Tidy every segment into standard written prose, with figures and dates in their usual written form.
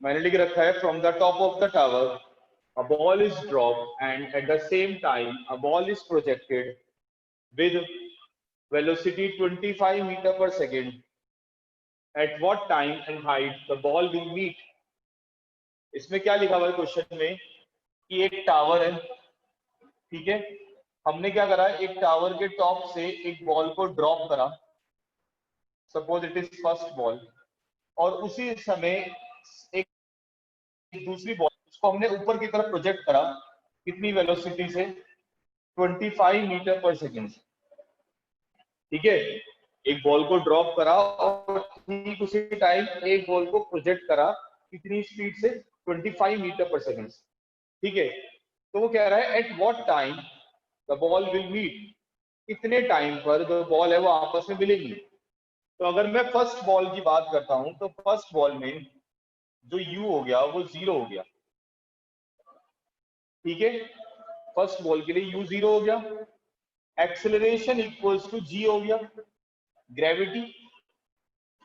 मैंने लिख रखा है from the top of the tower a ball is dropped and at the same time a ball is projected with velocity 25 meter per second. At what time and height the ball will meet? इसमें क्या लिखा हुआ है question में कि एक tower है, ठीक है। हमने क्या करा, एक टावर के टॉप से एक बॉल को ड्रॉप करा, suppose it is first ball, और उसी समय एक दूसरी बॉल उसको हमने ऊपर की तरफ प्रोजेक्ट करा, कितनी वेलोसिटी से, 25 मीटर पर सेकेंड, ठीक है। एक बॉल को ड्रॉप करा और ठीक उसी टाइम एक बॉल को प्रोजेक्ट करा, कितनी स्पीड से, 25 मीटर पर सेकेंड, ठीक है। तो वो कह रहा है at what time the ball will meet, कितने टाइम पर जो बॉल है वो आपस में मिलेगी। तो अगर मैं फर्स्ट बॉल की बात करता हूं तो फर्स्ट बॉल में जो u हो गया वो 0 हो गया, ठीक है। फर्स्ट बॉल के लिए u 0 हो गया, एक्सेलरेशन इक्वल्स टू g हो गया, ग्रेविटी,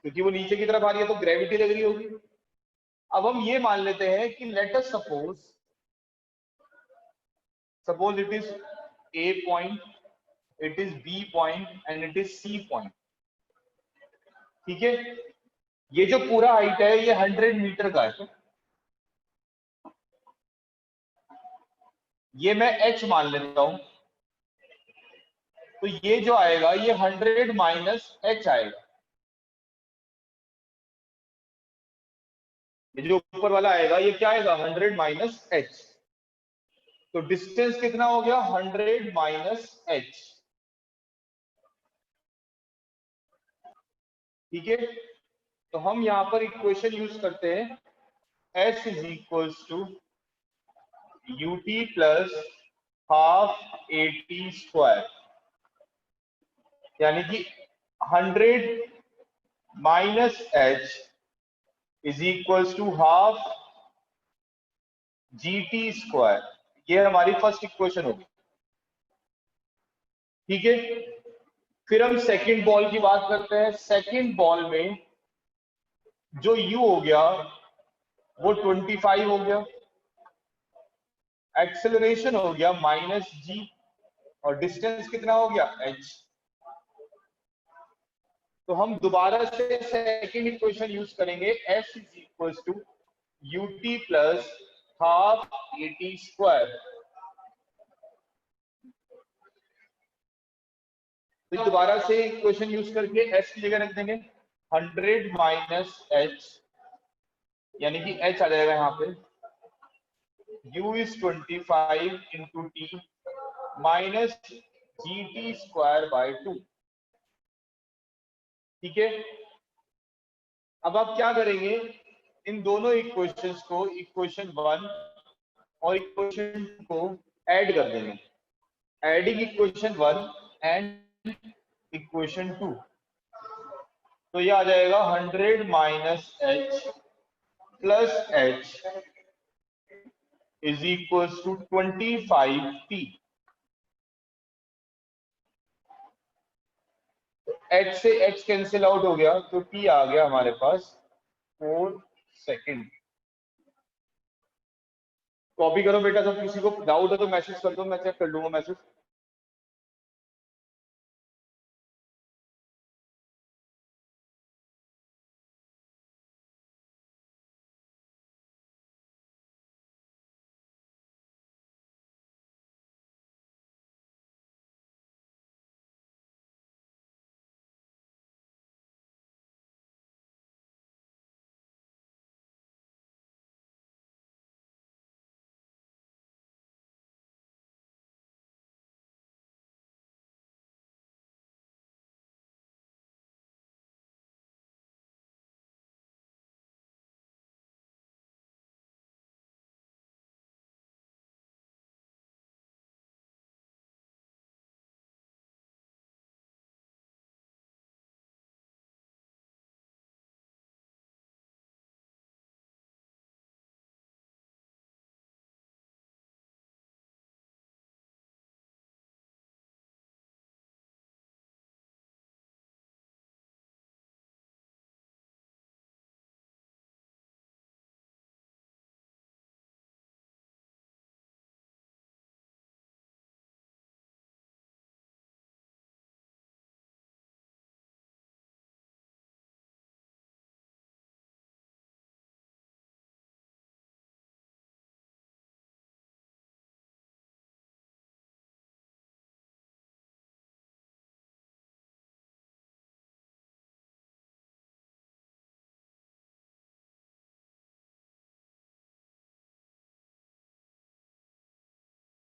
क्योंकि वो नीचे की तरफ आ रही है तो ग्रेविटी लग रही होगी। अब हम ये मान लेते हैं कि let us suppose it is a point, it is b point and it is c point, ठीक है। ये जो पूरा हाइट है ये 100 मीटर का है, ये मैं h मान लेता हूं, तो ये जो आएगा ये 100 माइनस h आएगा, ये जो ऊपर वाला आएगा ये क्या आएगा, 100 माइनस h। तो डिस्टेंस कितना हो गया, 100 माइनस h, ठीक है। तो हम यहां पर इक्वेशन यूज करते हैं, s is equals to ut plus half at square, यानी कि 100 minus h is equals to half gt square. ये हमारी फर्स्ट इक्वेशन होगी, ठीक है। फिर हम सेकंड बॉल की बात करते हैं। सेकंड बॉल में जो u हो गया वो 25 हो गया, एक्सेलरेशन हो गया माइनस g, और डिस्टेंस कितना हो गया, h। तो हम दोबारा से सेकंड इक्वेशन यूज करेंगे, s is equal to ut plus half at square. तो दोबारा से इक्वेशन यूज करके s की जगह रख देंगे 100 माइनस h, यानी कि h आ जाएगा यहाँ पे, u is 25 into T minus gt square by 2, ठीक है। अब आप क्या करेंगे, इन दोनों इक्वेशंस को, इक्वेशन 1 और इक्वेशन 2 को ऐड कर देंगे, एडिंग इक्वेशन 1 एंड इक्वेशन 2, तो ये आ जाएगा 100 minus h plus h is equal to 25t। h से h कैंसिल आउट हो गया तो t आ गया हमारे पास 4 सेकेंड। कॉपी करो बेटा, सब किसी को डाउट है तो मैसेज कर दो, मैं चेक कर लूंगा मैसेज।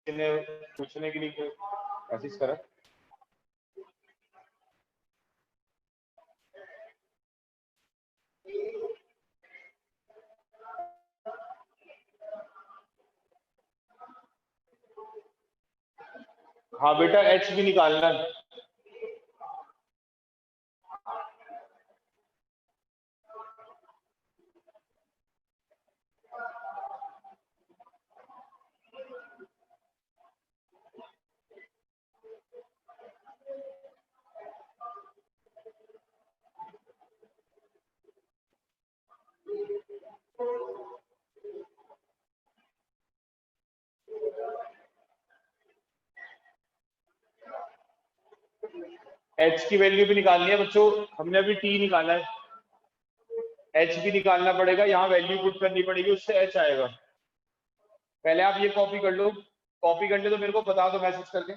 ने पूछने के लिए कोशिश करा। हाँ बेटा एच भी निकालना है। एच की वैल्यू भी निकालनी है बच्चों, हमने अभी टी निकाला है, एच भी निकालना पड़ेगा, यहाँ वैल्यू पुट करनी पड़ेगी, उससे एच आएगा। पहले आप ये कॉपी कर लो, कॉपी करने तो मेरे को बता दो मैसेज करके।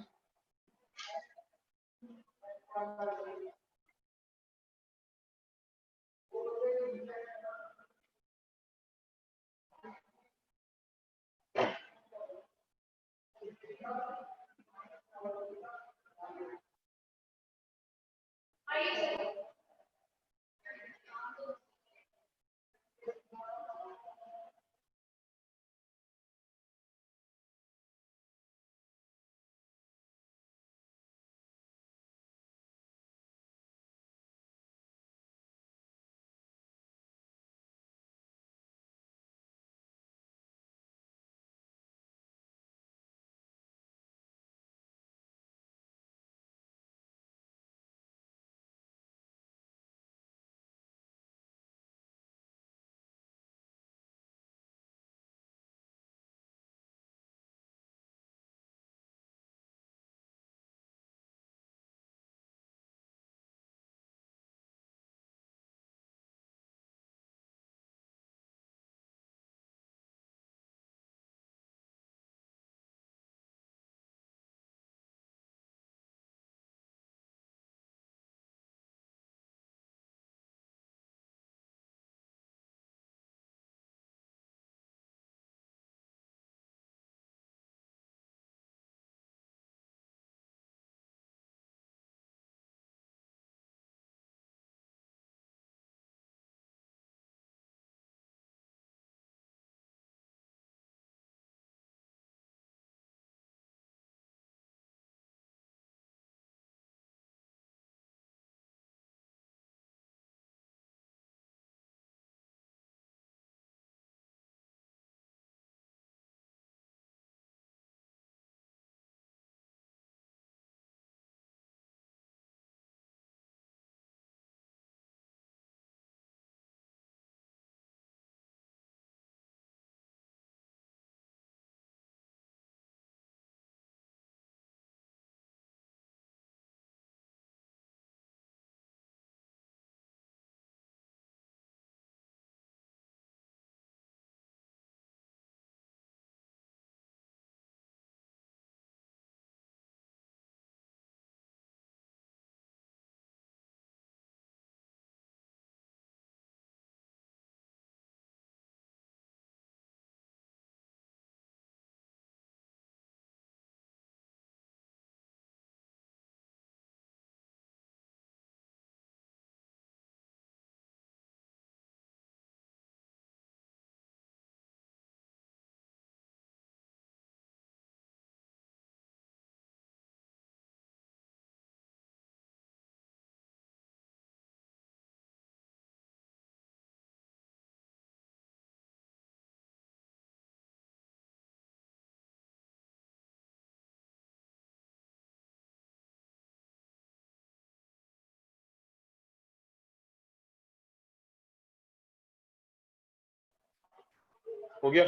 हो गया?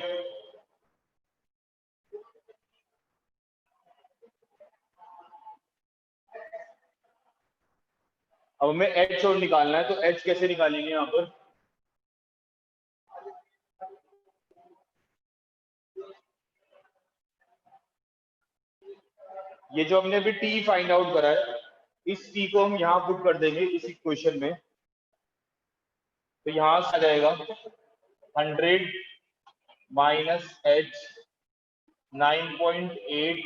अब हमें एच और निकालना है, तो एच कैसे निकालेंगे यहाँ पर? ये जो हमने अभी टी फाइंड आउट करा है, इस टी को हम यहाँ पुट कर देंगे इस इक्वेशन में, तो यहाँ से आ जाएगा 100 माइनस एच 9.8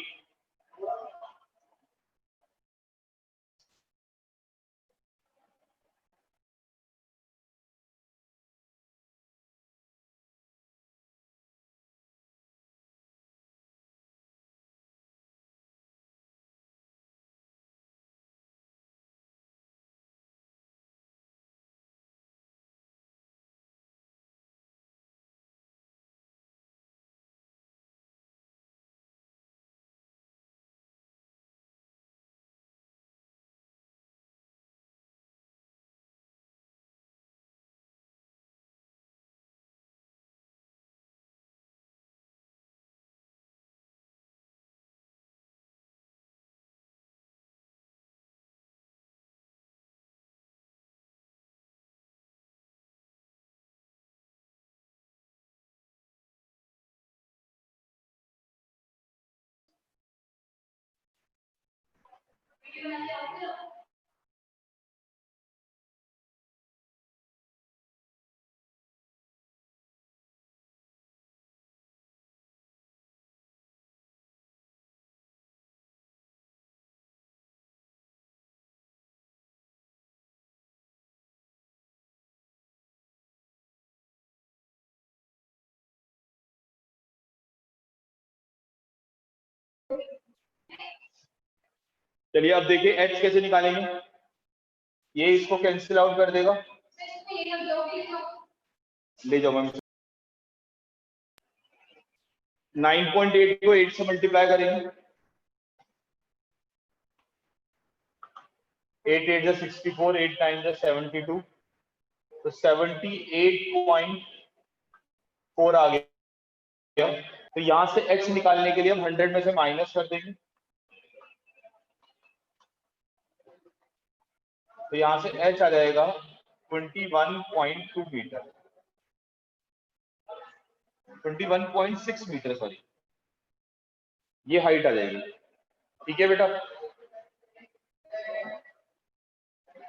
चलिए अब देखिए h कैसे निकालेंगे। ये इसको कैंसिल आउट कर देगा, ले जाओ मैम। 9.8 को 8 से मल्टीप्लाई करेंगे, 8 8 जा 64, 8 9 जा 72, तो 78.4 आ गया। तो यहां से x निकालने के लिए हम 100 में से माइनस कर देंगे, तो यहां से h आ जाएगा 21.2 मीटर, 21.6 मीटर सॉरी, ये हाइट आ जाएगी। ठीक है बेटा,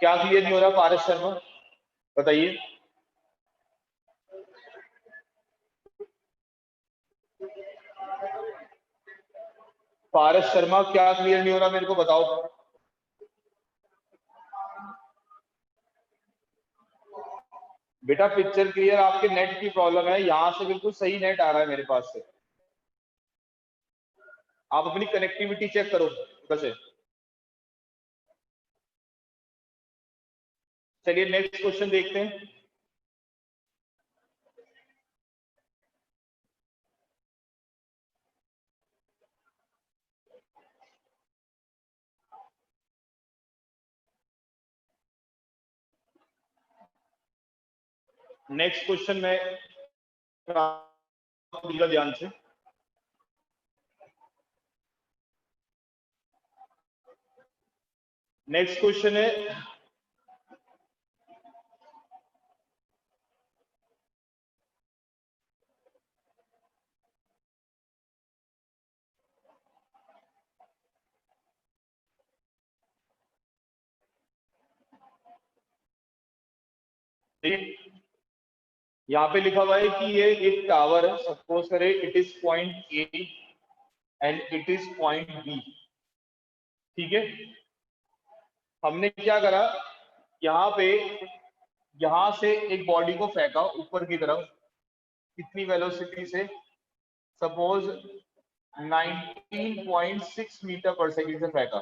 क्या क्लियर नहीं हो रहा पारस शर्मा, बताइए। पारस शर्मा क्या क्लियर नहीं हो रहा मेरे को बताओ। बेटा पिक्चर क्लियर, आपके नेट की प्रॉब्लम है, यहां से बिल्कुल सही नेट आ रहा है मेरे पास से। आप अपनी कनेक्टिविटी चेक करो कैसे। चलिए नेक्स्ट क्वेश्चन देखते हैं। नेक्स्ट क्वेश्चन में ध्यान से, नेक्स्ट क्वेश्चन है यहाँ पे लिखा हुआ है कि ये एक टावर है, सपोज करें it is point A and it is point B. ठीक है, हमने क्या करा, यहाँ पे यहां से एक बॉडी को फेंका ऊपर की तरफ, कितनी वेलोसिटी से, सपोज 19.6 मीटर पर सेकंड से फेंका।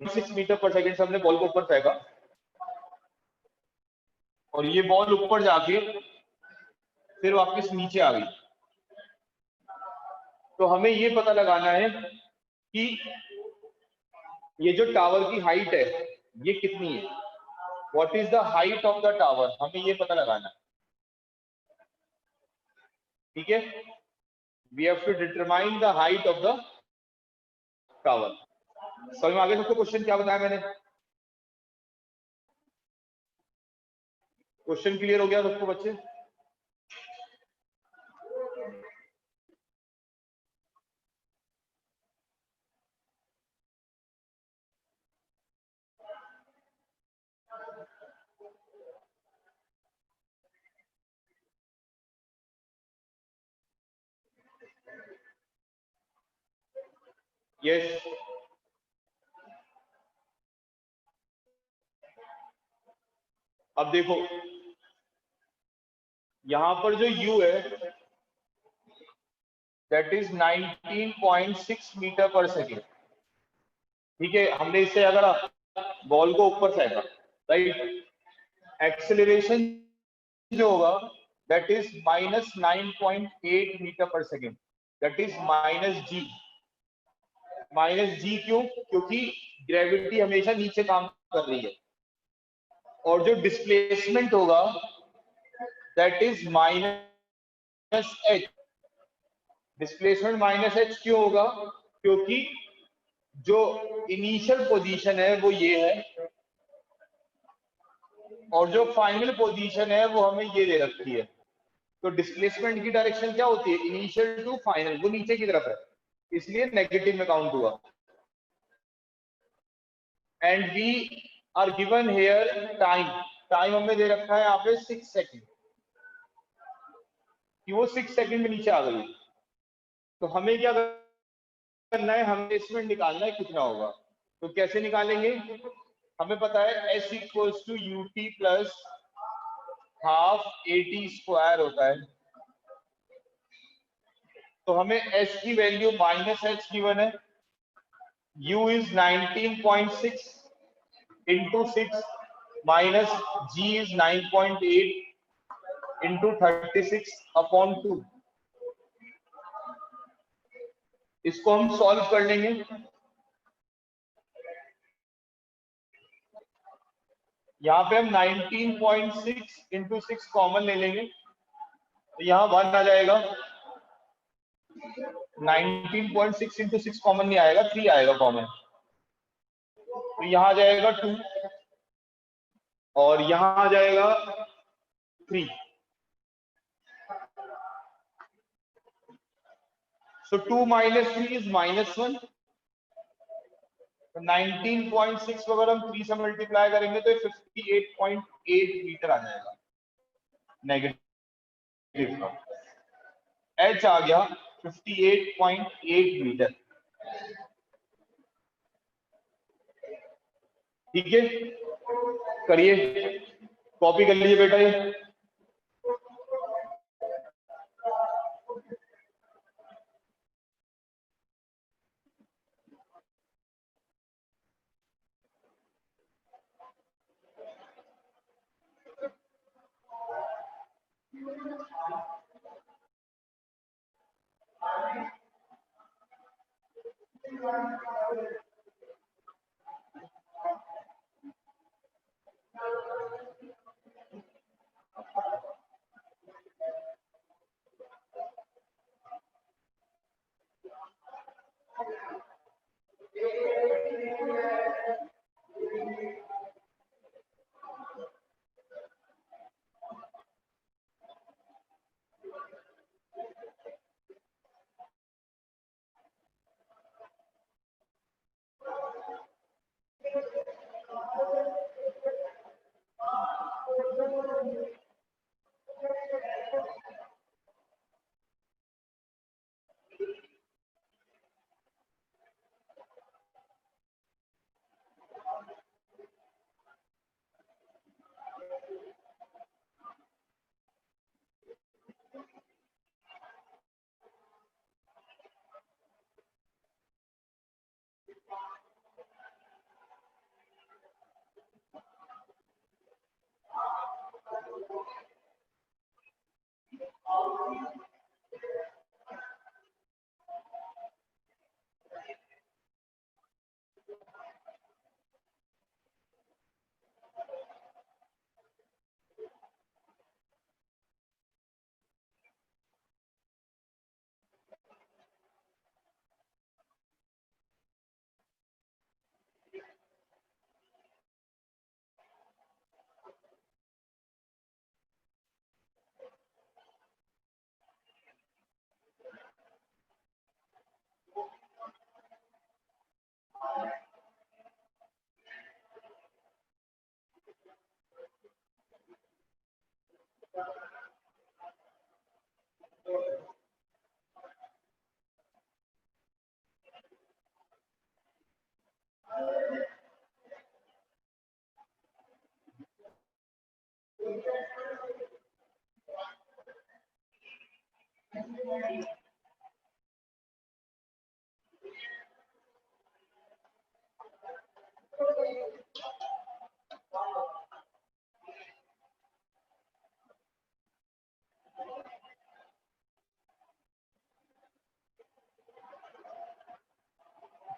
6 मीटर पर सेकंड से हमने बॉल को ऊपर फेंका, और ये बॉल ऊपर जाके फिर वापस नीचे आ गई। तो हमें ये पता लगाना है कि ये जो टावर की हाइट है ये कितनी है, what is the height of the tower, हमें ये पता लगाना है। ठीक है, we have to determine the height of the tower. समझ में आगे सबको क्वेश्चन क्या बताया मैंने, क्वेश्चन क्लियर हो गया सबको बच्चे। यस, अब देखो यहां पर जो u है दैट इज 19.6 मीटर पर सेकेंड। ठीक है, हमने इससे अगर बॉल को ऊपर फेंका, राइट, एक्सेलरेशन जो होगा दैट इज -9.8 मीटर पर second, that is -g। -g क्यों? क्योंकि ग्रेविटी हमेशा नीचे काम कर रही है। और जो डिस्प्लेसमेंट होगा that is -h। Displacement -h क्यों होगा? क्योंकि जो इनिशियल पोजीशन है वो ये है और जो फाइनल पोजीशन है वो हमें ये दे रखी है। तो डिस्प्लेसमेंट की डायरेक्शन क्या होती है? इनिशियल टू फाइनल, वो नीचे की तरफ है, इसलिए नेगेटिव में काउंट हुआ। And we are given here time, time हमें दे रखा है यहाँ पे 6 सेकंड, कि वो 6 सेकंड में नीचे आ गई। तो हमें क्या करना है? हमें इसमें निकालना है कितना होगा। तो कैसे निकालेंगे? हमें पता है s equals to u t plus half AT square होता है। तो हमें s की वैल्यू -h गिवन है, u is 19.6 into 6 minus g is 9.8 into 36/2। इसको हम सॉल्व कर लेंगे। यहाँ पे हम 19.6 इंटू 6 कॉमन ले लेंगे, तो यहाँ 1 आ जाएगा। 19.6 इंटू 6 कॉमन नहीं आएगा, 3 आएगा कॉमन, तो यहाँ आ जाएगा 2 और यहाँ आ जाएगा 3। So 2 minus 3 is -1। तो 19.6 को अगर हम 3 से मल्टीप्लाई करेंगे तो 58.8 मीटर आ जाएगा नेगेटिव का। h आ गया 58.8 मीटर। ठीक है, करिए, कॉपी कर लीजिए बेटा ये।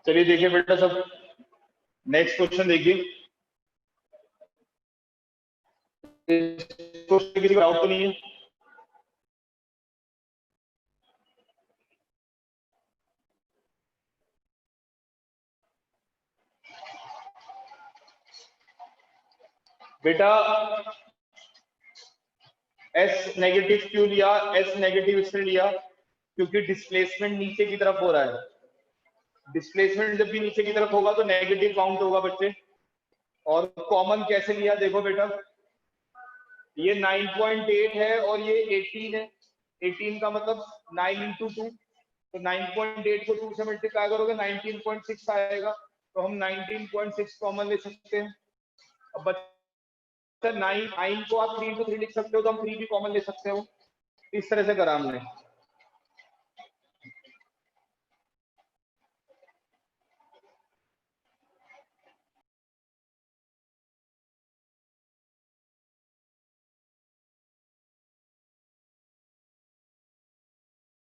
चलिए देखिए बेटा सब, नेक्स्ट क्वेश्चन देखिए। क्वेश्चन किसी को डाउट तो नहीं है? बेटा एस नेगेटिव क्यों लिया, एस नेगेटिव इसलिए लिया क्योंकि डिस्प्लेसमेंट नीचे की तरफ हो रहा है। डिस्प्लेसमेंट जब भी नीचे की तरफ होगा तो नेगेटिव काउंट होगा बच्चे। और कॉमन कैसे लिया, देखो बेटा ये 9.8 है और ये 18 है। 18 का मतलब 9 इंटू 2, तो 9.8 को 2 से मल्टीप्लाई करोगे 19.6 आएगा, तो हम 19.6 कॉमन ले सकते हैं। अब बच्चा 9 को आप 3 इंटू 3 लिख सकते हो, तो हम 3 भी कॉमन ले सकते हो। इस तरह से करा हमने।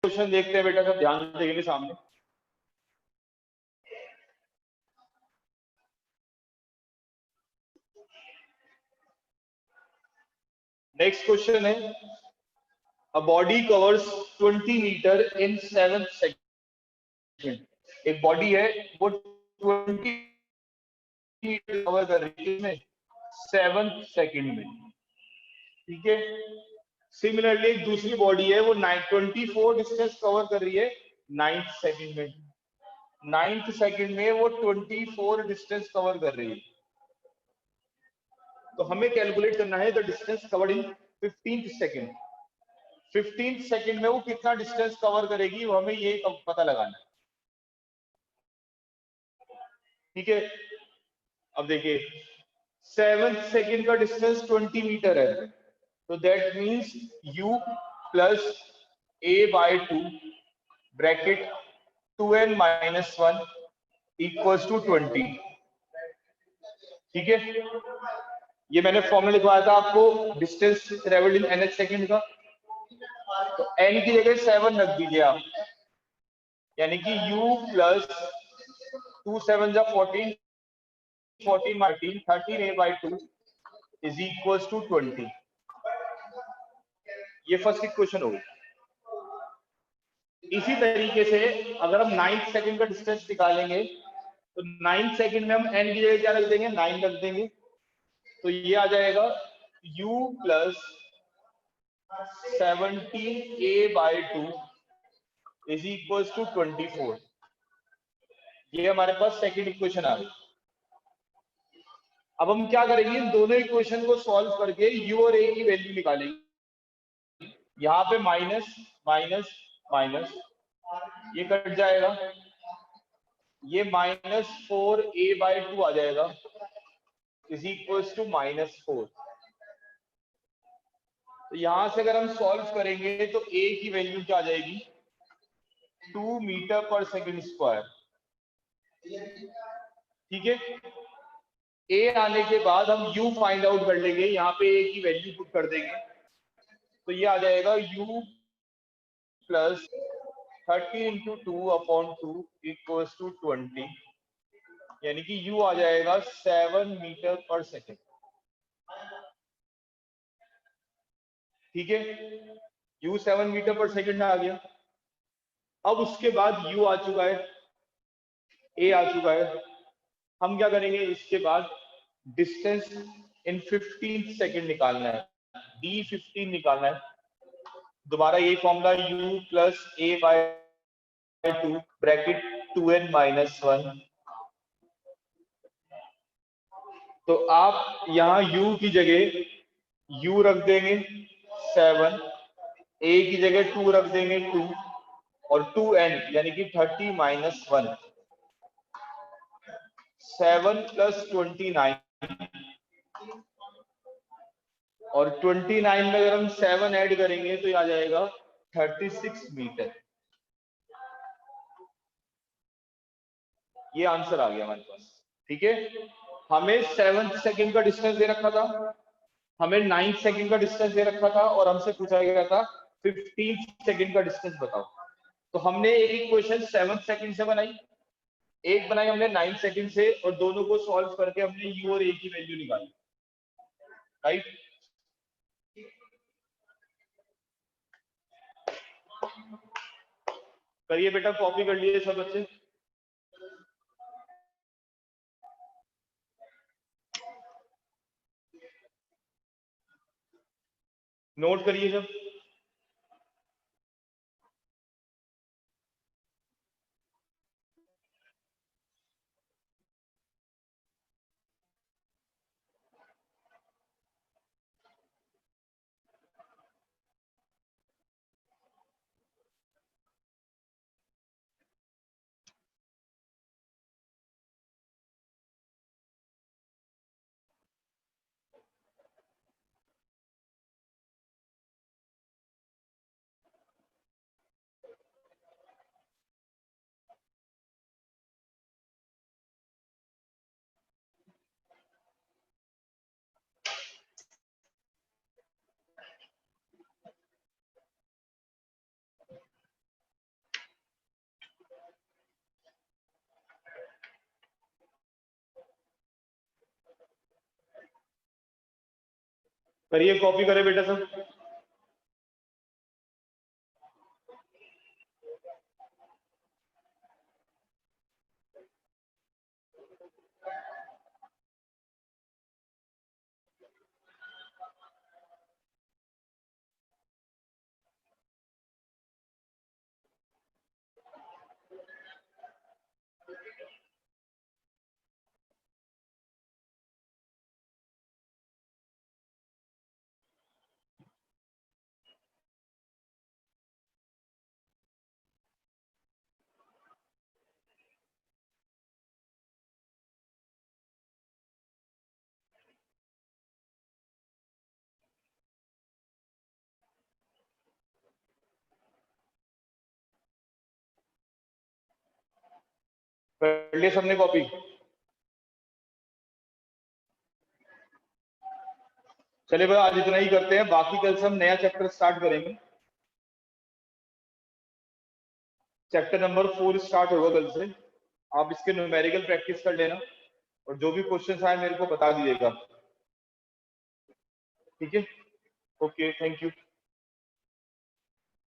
क्वेश्चन देखते हैं बेटा, सब ध्यान देंगे सामने। नेक्स्ट क्वेश्चन है, a body covers 20 meter in 7 second. एक बॉडी है वो 20 मीटर कवर कर रही है 7 सेकंड में, ठीक है। सिमिलरली एक दूसरी बॉडी है वो 24 डिस्टेंस कवर कर रही है 9th सेकंड में। 9th सेकंड में वो 24 डिस्टेंस कवर कर रही है। तो हमें कैलकुलेट करना है the distance covered in 15th second. 15th second में वो कितना डिस्टेंस कवर करेगी, वो हमें ये पता लगाना है, ठीक है। अब देखिए 7th सेकंड का डिस्टेंस 20 मीटर है, तो that means u plus a by 2 bracket 2n minus 1 equals to 20, ठीक है। ये मैंने फॉर्मूला लिखवाया था आपको distance travelled in nth second का, तो n की जगह 7 रख दीजिए आप, यानी कि u प्लस 2 7 जा 14 14 13 13 a by 2 is equals to 20। ये फर्स्ट इक्वेशन होगी। इसी तरीके से अगर हम 9th सेकंड का डिस्टेंस निकालेंगे तो 9th सेकंड में हम n की जगह क्या रख देंगे, 9 रख देंगे, तो ये आ जाएगा u plus 17a by 2 is equals to 24। ये हमारे पास सेकंड इक्वेशन आ गई। अब हम क्या करेंगे, इन दोनों इक्वेशन को सॉल्व करके u और a की वैल्यू निकालेंगे। यहाँ पे माइनस माइनस माइनस ये कट जाएगा, ये -4a बाय 2 आ जाएगा इज इक्वल्स टू -4। तो यहां से अगर हम सॉल्व करेंगे तो a की वैल्यू क्या आ जाएगी, 2 मीटर पर सेकंड स्क्वायर, ठीक है। a आने के बाद हम u फाइंड आउट कर लेंगे, यहाँ पे a की वैल्यू पुट कर देंगे, तो ये आ जाएगा u plus 30 into 2/2 equals to 20, यानी कि u आ जाएगा 7 मीटर पर सेकंड, ठीक है। u 7 मीटर पर सेकंड आ गया। अब उसके बाद u आ चुका है, a आ चुका है, हम क्या करेंगे, इसके बाद डिस्टेंस इन 15 सेकंड निकालना है, d15 निकालना है। दोबारा ये formula u plus a by 2 bracket 2n minus 1। तो आप यहाँ u की जगह u रख देंगे 7, a की जगह 2 रख देंगे 2 और 2n यानी कि 30 माइनस 1। 7 प्लस 29 और 29 में अगर हम 7 ऐड करेंगे तो ये आ जाएगा 36 मीटर। ये आंसर आ गया हमारे पास। ठीक है, हमें 7 सेकंड का डिस्टेंस दे रखा था, हमें 9 सेकंड का डिस्टेंस दे रखा था, और हमसे पूछा गया था 15 सेकंड का डिस्टेंस बताओ। तो हमने एक इक्वेशन 7 सेकंड से बनाई, एक बनाई हमने 9 सेकंड से, और दोनों को सॉल्व करके हमने u और a की वैल्यू निकाली। राइट, करिए बेटा, कॉपी कर लिए सब बच्चे। नोट करिए सब। करिए, कॉपी करे बेटा सब। कर लिए सबने कॉपी? चलिए भाई, आज इतना ही करते हैं, बाकी कल से हम नया चैप्टर स्टार्ट करेंगे। चैप्टर नंबर 4 स्टार्ट होगा कल से। आप इसके न्यूमेरिकल प्रैक्टिस कर लेना, और जो भी क्वेश्चन आए मेरे को बता दीजिएगा। ठीक है, ओके, थैंक यू।